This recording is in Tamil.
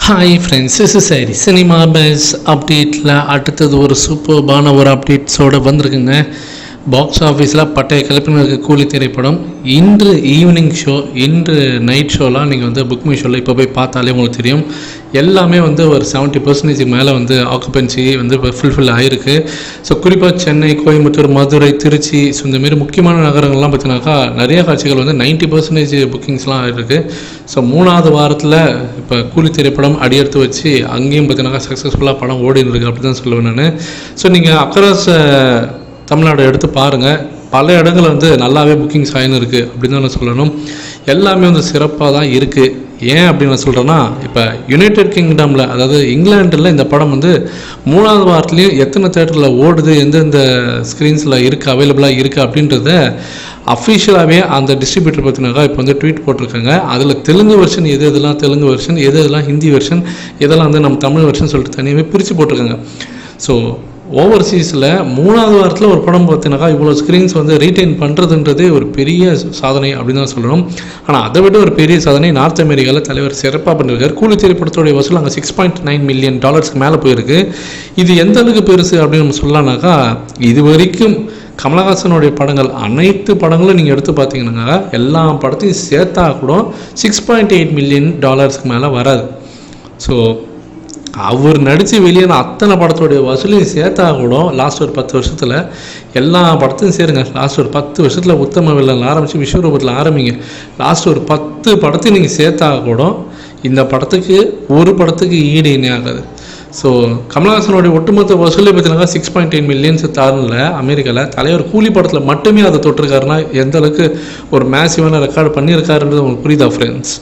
Hi friends, this is Hari. Cinema பேஸ் அப்டேட்டில் அடுத்தது ஒரு சூப்பர்பான ஒரு அப்டேட்ஸோடு வந்திருக்குங்க. பாக்ஸ் ஆஃபீஸில் பட்டைய கிளப்பினருக்கு கூலி திரைப்படம் இன்று ஈவினிங் ஷோ, இன்று நைட் ஷோலாம் நீங்கள் வந்து புக் மை ஷோவில் இப்போ போய் பார்த்தாலே உங்களுக்கு தெரியும். எல்லாமே வந்து ஒரு 70% மேலே வந்து ஆக்குபென்சி வந்து இப்போ ஃபுல்ஃபில் ஆகிருக்கு. ஸோ குறிப்பாக சென்னை, கோயம்புத்தூர், மதுரை, திருச்சி, ஸோ இந்தமாரி முக்கியமான நகரங்கள்லாம் பார்த்தீங்கன்னாக்கா நிறையா காட்சிகள் வந்து 90% புக்கிங்ஸ்லாம் ஆகிருக்கு. ஸோ 3வது வாரத்தில் இப்போ கூலி திரைப்படம் அடியெடுத்து வச்சு அங்கேயும் பார்த்தீங்கன்னாக்கா சக்ஸஸ்ஃபுல்லாக படம் ஓடின்னு இருக்குது அப்படி தான் சொல்லுவேன் நான். ஸோ நீங்கள் அக்ராஸ் தமிழ்நாடு எடுத்து பாருங்கள், பல இடங்கள் வந்து நல்லாவே புக்கிங்ஸ் ஆகின்னு இருக்குது அப்படின்னு தான் நான் சொல்லணும். எல்லாமே வந்து சிறப்பாக தான் இருக்குது. ஏன் அப்படின்னு நான் சொல்கிறேன்னா, இப்போ யுனைடெட் கிங்டமில், அதாவது இங்கிலாண்டில் இந்த படம் வந்து 3வது வாரத்துலேயும் எத்தனை தேட்டரில் ஓடுது, எந்தெந்த ஸ்க்ரீன்ஸில் இருக்குது, அவைலபிளாக இருக்குது அப்படின்றத அஃபிஷியலாகவே அந்த டிஸ்ட்ரிபியூட்டர் பார்த்தினாக்கா இப்போ வந்து ட்வீட் போட்டிருக்காங்க. அதில் தெலுங்கு வெர்ஷன் எதெல்லாம் தெலுங்கு வெர்ஷன், எதெல்லாம் ஹிந்தி வெர்ஷன், எதெல்லாம் வந்து நம்ம தமிழ் வெர்ஷன் சொல்லிட்டு தனியாகவே பிரித்து போட்டிருக்காங்க. ஸோ ஓவர்சீஸில் 3வது வாரத்தில் ஒரு படம் பார்த்தீங்கன்னாக்கா இவ்வளோ ஸ்க்ரீன்ஸ் வந்து ரீட்டைன் பண்ணுறதுன்றதே ஒரு பெரிய சாதனை அப்படின்னு தான் சொல்லணும். ஆனால் அதை விட ஒரு பெரிய சாதனை நார்த் அமெரிக்காவில் தலைவர் சிறப்பாக பண்ணியிருக்கார். கூலி திரைப்படத்தோடைய வசூல் அங்கே $6.9 மில்லியன் மேலே போயிருக்கு. இது எந்த அளவுக்கு பெருசு அப்படின்னு நம்ம சொல்லலாம்னாக்கா, இது வரைக்கும் கமலஹாசனுடைய படங்கள் அனைத்து படங்களும் நீங்கள் எடுத்து பார்த்தீங்கன்னாக்கா எல்லா படத்தையும் சேர்த்தா கூட $6.8 மில்லியன் மேலே வராது. ஸோ அவர் நடித்து வெளியான அத்தனை படத்தோடைய வசூலையும் சேர்த்தா கூட லாஸ்ட் ஒரு 10 வருஷத்தில் எல்லா படத்தையும் சேருங்க. லாஸ்ட் ஒரு 10 வருஷத்தில் உத்தம வில்லனில் ஆரம்பித்து விஸ்வரூபத்தில் ஆரம்பிங்க. லாஸ்ட் ஒரு 10 படத்தையும் நீங்கள் சேர்த்தா கூட இந்த படத்துக்கு ஒரு படத்துக்கு ஈடு இணையாகாது. ஸோ கமலஹாசனுடைய ஒட்டுமொத்த வசூலை பார்த்தீங்கன்னா $6.8 மில்லியன் தாருனில் அமெரிக்காவில் தலைவர் கூலி படத்தில் மட்டுமே அதை தொட்டிருக்காருன்னா எந்த அளவுக்கு ஒரு மேசிவான ரெக்கார்டு பண்ணியிருக்காருன்றது உங்களுக்கு புரியுதா ஃப்ரெண்ட்ஸ்?